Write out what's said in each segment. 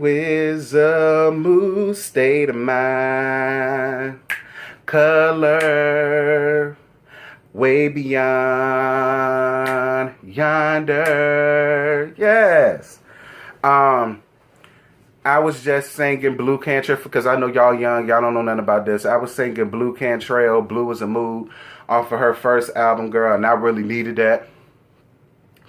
is a mood, state of mind, color, way beyond yonder. Yes. I was just singing Blue Cantrell because I know y'all young, y'all don't know nothing about this. I was singing Blue Cantrell, Blue is a Mood, off of her first album, girl, and I really needed that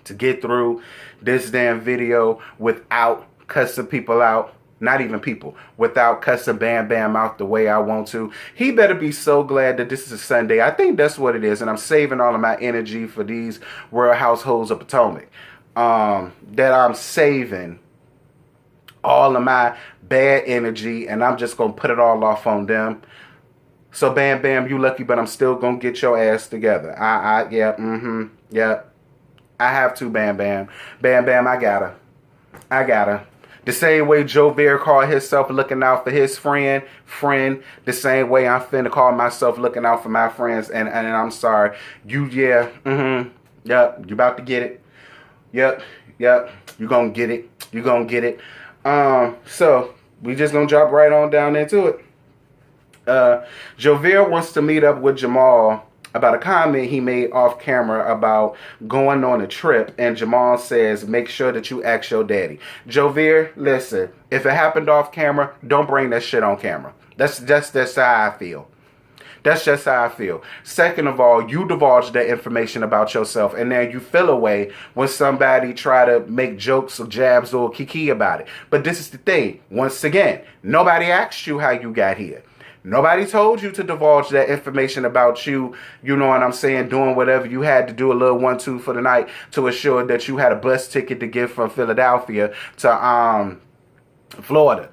to get through this damn video without cussing people out. Not even people, without cussing Bam Bam out the way I want to. He better be so glad that this is a Sunday. I think that's what it is, and I'm saving all of my energy for these World Households of Potomac. That I'm saving all of my bad energy, and I'm just going to put it all off on them. So, Bam Bam, you lucky, but I'm still going to get your ass together. Yeah. I have to, Bam Bam. Bam Bam, I gotta. The same way Joe Bear called himself looking out for his friend, the same way I'm finna call myself looking out for my friends, and I'm sorry. Yep, you about to get it. Yep, you gonna get it. So we just gonna drop right on down into it. Jovier wants to meet up with Jamal about a comment he made off camera about going on a trip, and Jamal says, make sure that you ask your daddy. Jovier, listen, if it happened off camera, don't bring that shit on camera. That's how I feel. That's just how I feel. Second of all, you divulge that information about yourself, and then you feel away when somebody try to make jokes or jabs or kiki about it. But this is the thing. Once again, nobody asked you how you got here. Nobody told you to divulge that information about you, you know what I'm saying, doing whatever you had to do, a little 1-2 for the night to assure that you had a bus ticket to get from Philadelphia to Florida.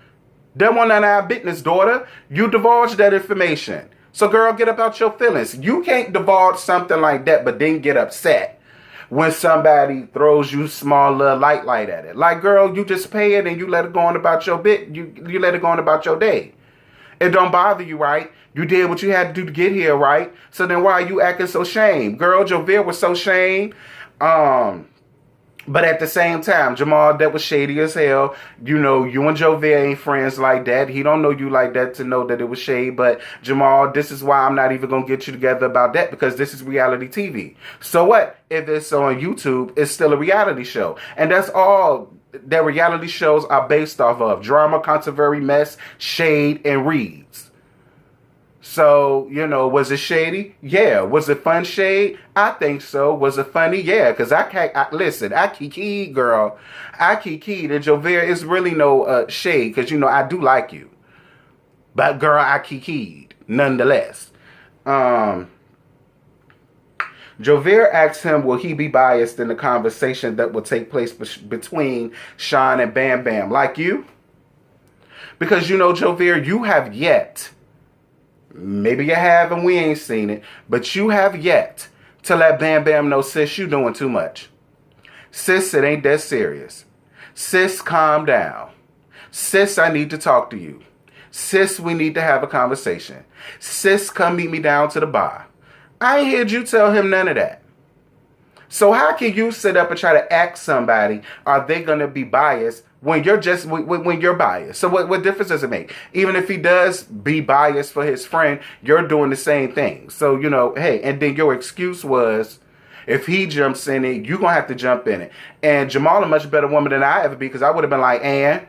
That one on our business, daughter. You divulged that information. So, girl, get about your feelings. You can't divulge something like that, but then get upset when somebody throws you small little light at it. Like, girl, you just pay it and you let it go on about your bit. You let it go on about your day. It don't bother you, right? You did what you had to do to get here, right? So then why are you acting so shamed? Girl, Jovier was so shamed. But at the same time, Jamal, that was shady as hell. You know, you and Jovier ain't friends like that. He don't know you like that to know that it was shade. But Jamal, this is why I'm not even going to get you together about that, because this is reality TV. So what? If it's on YouTube, it's still a reality show. And that's all that reality shows are based off of. Drama, controversy, mess, shade, and reads. So, you know, was it shady? Yeah. Was it fun shade? I think so. Was it funny? Yeah. Because listen, I kikied, girl. I kikied. And Jovier, it's really no shade, because, you know, I do like you. But, girl, I kikied nonetheless. Jovier asked him, will he be biased in the conversation that will take place between Sean and Bam Bam? Like you? Because, you know, Jovier, you have yet, maybe you have and we ain't seen it, but you have yet to let Bam Bam know, sis, you doing too much. Sis, it ain't that serious. Sis, calm down. Sis, I need to talk to you. Sis, we need to have a conversation. Sis, come meet me down to the bar. I ain't heard you tell him none of that. So how can you sit up and try to ask somebody, are they going to be biased when you're when you're biased? So what difference does it make? Even if he does be biased for his friend, you're doing the same thing. So, you know, hey, and then your excuse was, if he jumps in it, you're going to have to jump in it. And Jamal a much better woman than I ever be, because I would have been like, and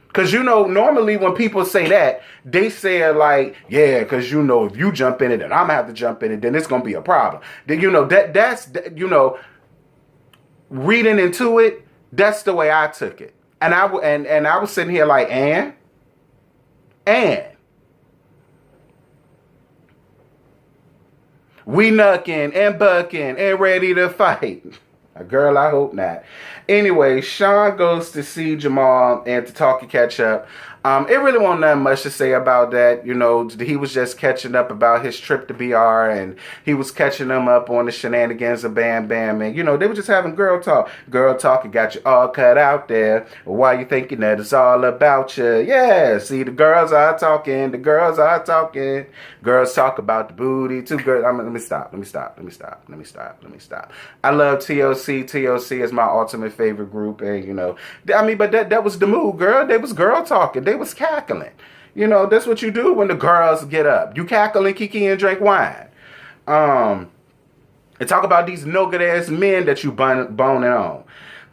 because, you know, normally when people say that, they say it like, yeah, because, you know, if you jump in it and I'm going to have to jump in it, then it's going to be a problem. Then, you know, that's, you know, reading into it, that's the way I took it. And I was sitting here like, and we knucking and bucking and ready to fight. Girl, I hope not. Anyway, Sean goes to see Jamal and to talk and catch up. It really wasn't nothing much to say about that. You know, he was just catching up about his trip to BR, and he was catching them up on the shenanigans of Bam Bam, and you know, they were just having girl talk. Girl talk, it got you all cut out there. Why you thinking that it's all about you? Yeah, see, the girls are talking. The girls are talking. Girls talk about the booty. Two girls. Let me stop. I love TLC. TLC is my ultimate favorite group, and you know, I mean, but that was the mood, girl. They was girl talking. They was cackling. You know, that's what you do when the girls get up. You cackle and kiki and drink wine. And talk about these no good ass men that you boning on.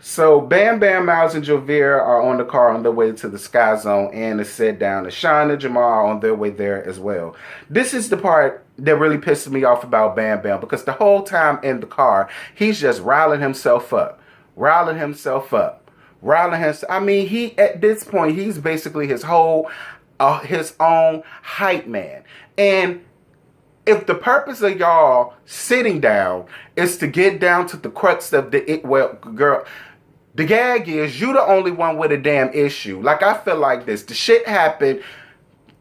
So Bam Bam, Miles, and Jovier are on the car on their way to the Sky Zone and to sit down. And Sean and Jamal are on their way there as well. This is the part that really pisses me off about Bam Bam, because the whole time in the car, he's just riling himself up. I mean, he, at this point, he's basically his whole, his own hype man. And if the purpose of y'all sitting down is to get down to the crux of girl, the gag is you the only one with a damn issue. Like, I feel like this. The shit happened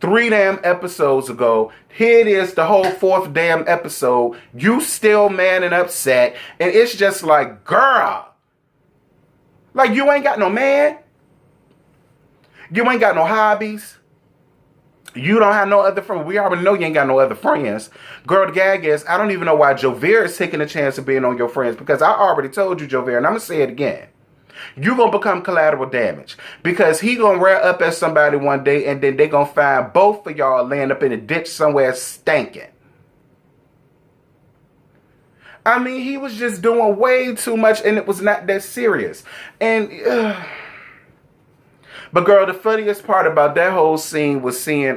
3 damn episodes ago. Here it is, the whole 4th damn episode. You still mad and upset. And it's just like, girl. Like, you ain't got no man. You ain't got no hobbies. You don't have no other friends. We already know you ain't got no other friends. Girl, the gag is, I don't even know why Jovier is taking a chance of being on your friends. Because I already told you, Jovier, and I'm going to say it again. You're going to become collateral damage. Because he going to rear up at somebody one day, and then they going to find both of y'all laying up in a ditch somewhere stinking. I mean, he was just doing way too much, and it was not that serious. And, but girl, the funniest part about that whole scene was seeing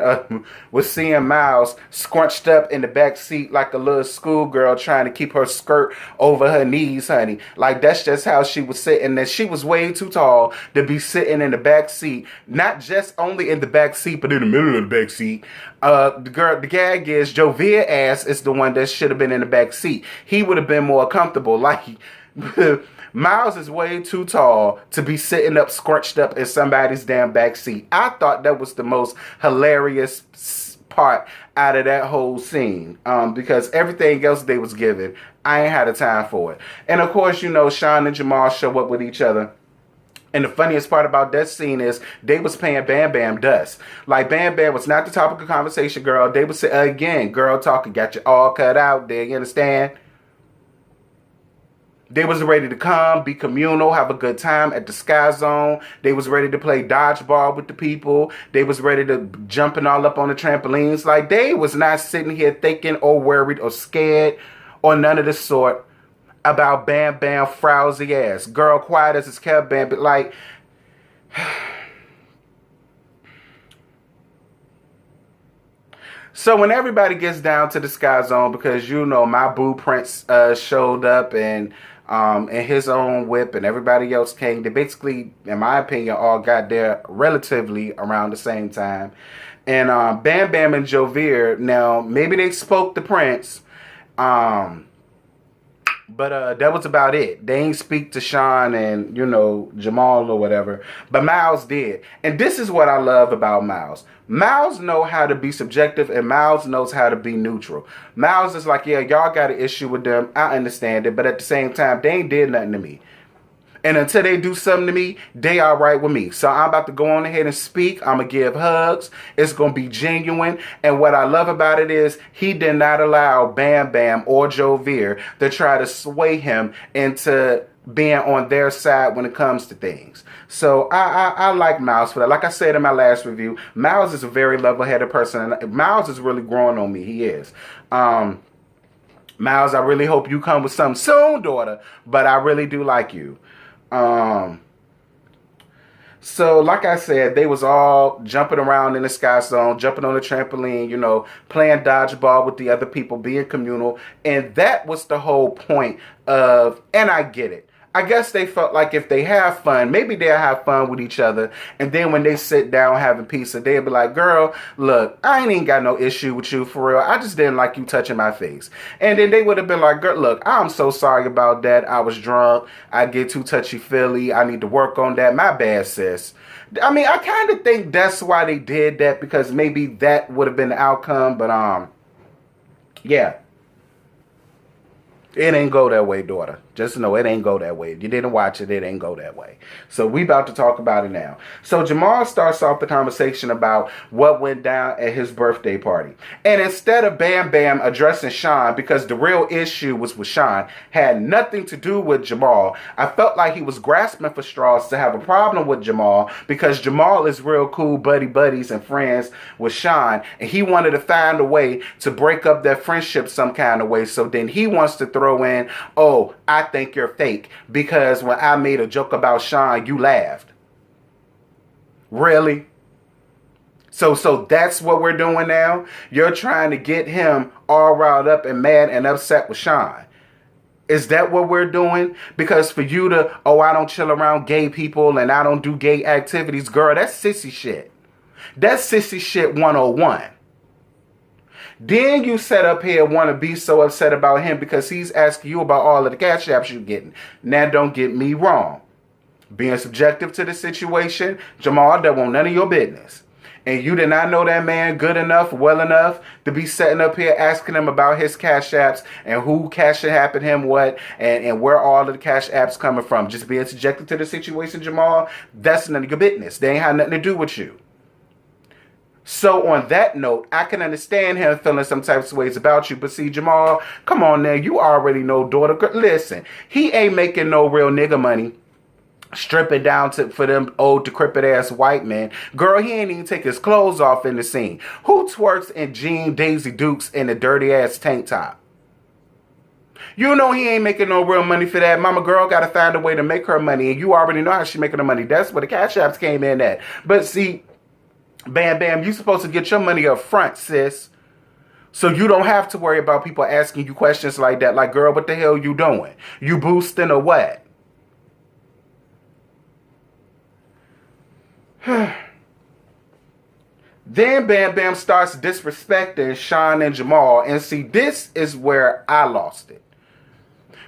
Miles scrunched up in the back seat like a little schoolgirl trying to keep her skirt over her knees, honey. Like, that's just how she was sitting. And she was way too tall to be sitting in the back seat. Not just only in the back seat, but in the middle of the back seat. The gag is Jovier ass is the one that should have been in the back seat. He would have been more comfortable. Like, Miles is way too tall to be sitting up, scrunched up in somebody's damn back seat. I thought that was the most hilarious part out of that whole scene. Because everything else they was given, I ain't had a time for it. And of course, you know, Sean and Jamal show up with each other. And the funniest part about that scene is they was paying Bam Bam dust. Like, Bam Bam was not the topic of conversation, girl. They would say, again, girl talking, got you all cut out there, you understand? They was ready to come, be communal, have a good time at the Sky Zone. They was ready to play dodgeball with the people. They was ready to jumping all up on the trampolines. Like, they was not sitting here thinking or worried or scared or none of the sort about Bam Bam frowsy ass. Girl quiet as his kept Bam, but like... So when everybody gets down to the Sky Zone, because you know my boo Prince showed up and his own whip and everybody else came, they basically, in my opinion, all got there relatively around the same time. And Bam Bam and Jovier, now maybe they spoke to Prince, but that was about it. They ain't speak to Sean and, you know, Jamal or whatever. But Miles did. And this is what I love about Miles. Miles know how to be subjective, and Miles knows how to be neutral. Miles is like, yeah, y'all got an issue with them. I understand it. But at the same time, they ain't did nothing to me. And until they do something to me, they all right with me. So I'm about to go on ahead and speak. I'm going to give hugs. It's going to be genuine. And what I love about it is he did not allow Bam Bam or Jovier to try to sway him into being on their side when it comes to things. So I like Miles for that. Like I said in my last review, Miles is a very level-headed person. And Miles is really growing on me. He is. Miles, I really hope you come with something soon, daughter. But I really do like you. So like I said, they was all jumping around in the Sky Zone, jumping on the trampoline, you know, playing dodgeball with the other people, being communal. And that was the whole point of, and I get it. I guess they felt like if they have fun, maybe they'll have fun with each other. And then when they sit down having pizza, they'll be like, girl, look, I ain't even got no issue with you for real. I just didn't like you touching my face. And then they would have been like, girl, look, I'm so sorry about that. I was drunk. I get too touchy-feely. I need to work on that. My bad, sis. I mean, I kind of think that's why they did that, because maybe that would have been the outcome. But, yeah. It ain't go that way, daughter. Just know it ain't go that way. If you didn't watch it, it ain't go that way. So we about to talk about it now. So Jamal starts off the conversation about what went down at his birthday party. And instead of Bam Bam addressing Sean, because the real issue was with Sean, had nothing to do with Jamal, I felt like he was grasping for straws to have a problem with Jamal, because Jamal is real cool buddies and friends with Sean, and he wanted to find a way to break up their friendship some kind of way. So then he wants to throw in, oh, I think you're fake because when I made a joke about Sean, you laughed. Really? So that's what we're doing now? You're trying to get him all riled up and mad and upset with Sean. Is that what we're doing? Because for you to, oh, I don't chill around gay people and I don't do gay activities, girl, that's sissy shit. That's sissy shit 101. Then you set up here want to be so upset about him because he's asking you about all of the cash apps you're getting. Now, don't get me wrong. Being subjective to the situation, Jamal, that won't none of your business. And you did not know that man good enough, well enough to be setting up here asking him about his cash apps and who cashing happened him what and where all of the cash apps coming from. Just being subjective to the situation, Jamal, that's none of your business. They ain't had nothing to do with you. So on that note, I can understand him feeling some types of ways about you. But see, Jamal, come on now. You already know, daughter. Listen, he ain't making no real nigga money stripping down for them old decrepit ass white men. Girl, he ain't even take his clothes off in the scene. Who twerks in jean Daisy Dukes and a dirty ass tank top? You know he ain't making no real money for that. Mama girl got to find a way to make her money. And you already know how she making the money. That's where the cash apps came in at. But see, Bam Bam, you supposed to get your money up front, sis. So you don't have to worry about people asking you questions like that. Like, girl, what the hell you doing? You boosting or what? Then Bam Bam starts disrespecting Sean and Jamal. And see, this is where I lost it.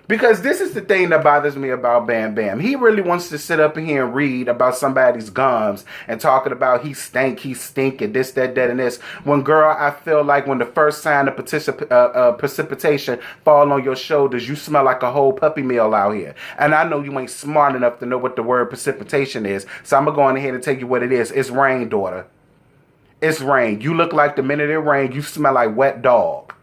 Because this is the thing that bothers me about Bam Bam. He really wants to sit up in here and read about somebody's gums and talking about he stink, and this, that, and this. When, girl, I feel like when the first sign of precipitation fall on your shoulders, you smell like a whole puppy meal out here. And I know you ain't smart enough to know what the word precipitation is. So I'm going to go on ahead and tell you what it is. It's rain, daughter. It's rain. You look like the minute it rains, you smell like wet dog.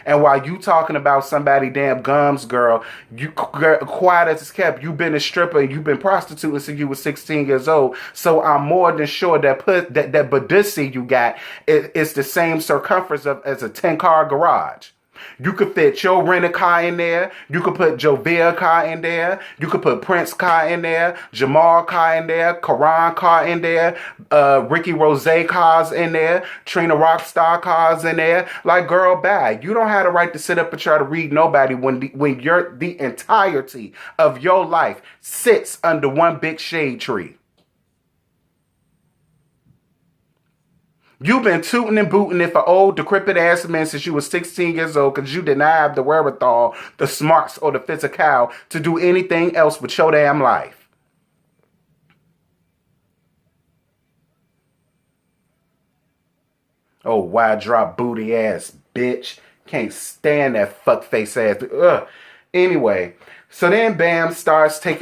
And while you talking about somebody damn gums, girl, you quiet as it's kept. You've been a stripper and you've been prostituting since you were 16 years old. So I'm more than sure that that Badussi you got is the same circumference as a 10-car garage. You could fit your rented car in there. You could put Jovia car in there. You could put Prince car in there. Jamal car in there. Karan car in there. Ricky Rose cars in there. Trina Rockstar cars in there. Like, girl, bad. You don't have the right to sit up and try to read nobody when the entirety of your life sits under one big shade tree. You've been tooting and booting it for old decrepit ass men since you were 16 years old because you did not have the wherewithal, the smarts, or the physical to do anything else with your damn life. Oh, wide drop booty ass bitch. Can't stand that fuckface ass. Ugh. Anyway, so then Bam starts takes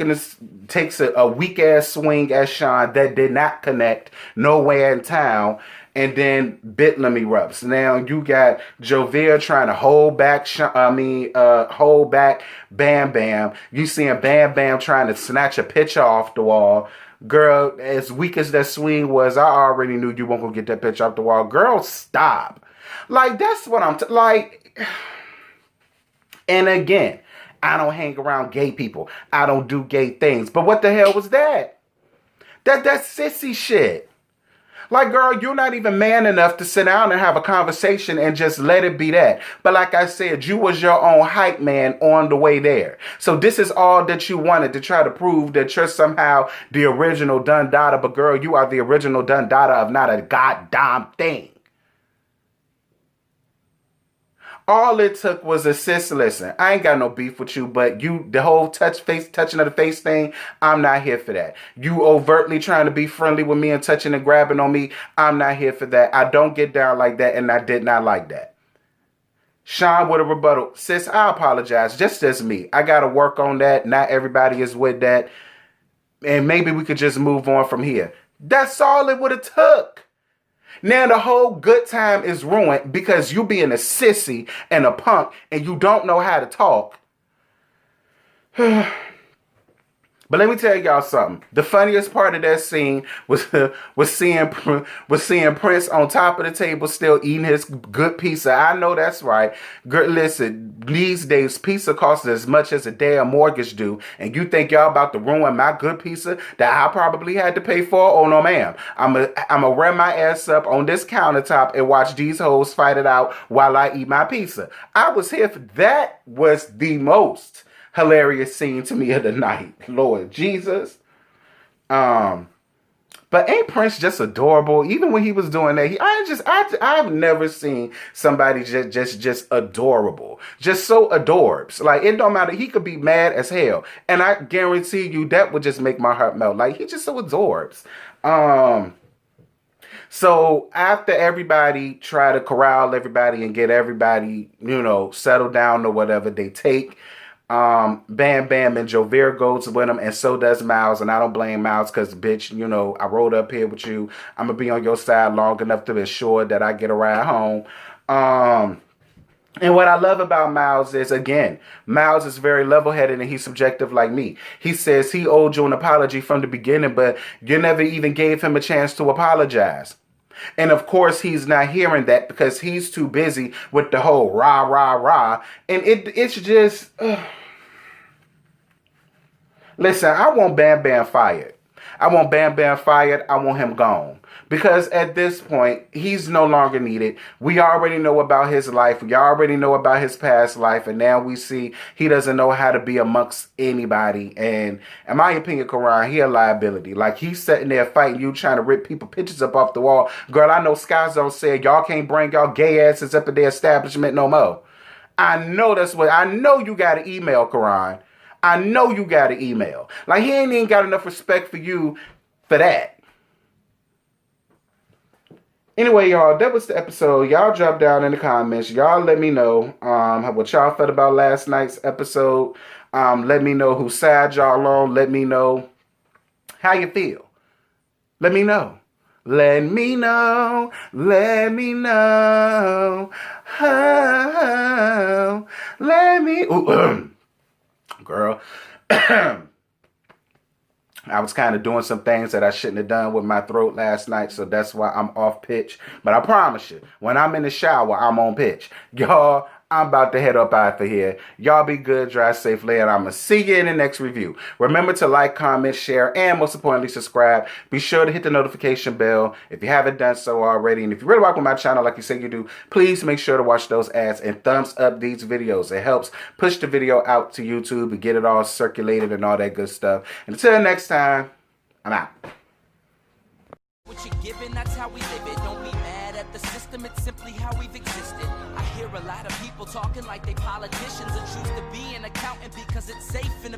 a weak ass swing at Sean that did not connect nowhere in town. And then Bitlam erupts. Now you got Jovia trying to hold back Bam Bam. You seeing Bam Bam trying to snatch a picture off the wall. Girl, as weak as that swing was, I already knew you weren't gonna get that picture off the wall. Girl, stop. Like, that's what I'm like. And again, I don't hang around gay people. I don't do gay things. But what the hell was that? That's sissy shit. Like, girl, you're not even man enough to sit down and have a conversation and just let it be that. But like I said, you was your own hype man on the way there. So this is all that you wanted to try to prove that you're somehow the original Dun Dada. But girl, you are the original Dun Dada of not a goddamn thing. All it took was a sis. Listen, I ain't got no beef with you, but the whole touching of the face thing, I'm not here for that. You overtly trying to be friendly with me and touching and grabbing on me, I'm not here for that. I don't get down like that, and I did not like that. Sean with a rebuttal. Sis, I apologize. Just as me. I got to work on that. Not everybody is with that. And maybe we could just move on from here. That's all it would have took. Now the whole good time is ruined because you being a sissy and a punk and you don't know how to talk. But let me tell y'all something. The funniest part of that scene was seeing Prince on top of the table still eating his good pizza. I know that's right. Girl, listen, these days pizza costs as much as a damn mortgage do, and you think y'all about to ruin my good pizza that I probably had to pay for? Oh no, ma'am. I'ma run my ass up on this countertop and watch these hoes fight it out while I eat my pizza. I was here for that. Was the most hilarious scene to me of the night. Lord Jesus. But ain't Prince just adorable? Even when he was doing that, I've never seen somebody just adorable. Just so adorbs. Like, it don't matter. He could be mad as hell. And I guarantee you that would just make my heart melt. Like, he just so adorbs. So after everybody try to corral everybody and get everybody, settled down or whatever, they take Bam Bam and Jovier goes with him, and so does Miles. And I don't blame Miles because, bitch, I rode up here with you. I'm going to be on your side long enough to ensure that I get a ride home. And what I love about Miles is, again, Miles is very level-headed and he's subjective like me. He says he owed you an apology from the beginning, but you never even gave him a chance to apologize. And of course, he's not hearing that because he's too busy with the whole rah, rah, rah. And it's just... Listen, I want Bam Bam fired. I want Bam Bam fired. I want him gone. Because at this point, he's no longer needed. We already know about his life. We already know about his past life. And now we see he doesn't know how to be amongst anybody. And in my opinion, Karan, he a liability. Like, he's sitting there fighting you, trying to rip people pictures up off the wall. Girl, I know Sky Zone said y'all can't bring y'all gay asses up at their establishment no more. I know you got an email, Karan. I know you got an email. Like, he ain't even got enough respect for you for that. Anyway, y'all, that was the episode. Y'all drop down in the comments. Y'all let me know what y'all felt about last night's episode. Let me know whose side y'all on. Let me know how you feel. Let me know. Let me know. Let me know. Oh, let me... Ooh, girl. I was kind of doing some things that I shouldn't have done with my throat last night, so that's why I'm off pitch. But I promise you, when I'm in the shower, I'm on pitch. Y'all, I'm about to head up out of here. Y'all be good, drive safely, and I'm going to see you in the next review. Remember to like, comment, share, and most importantly, subscribe. Be sure to hit the notification bell if you haven't done so already. And if you really rock with my channel like you say you do, please make sure to watch those ads and thumbs up these videos. It helps push the video out to YouTube and get it all circulated and all that good stuff. And until next time, I'm out. What you're given, that's how we live it. Don't be mad at the system, it's simply how we've existed. I hear a lot of people talking like they politicians and choose to be an accountant because it's safe in a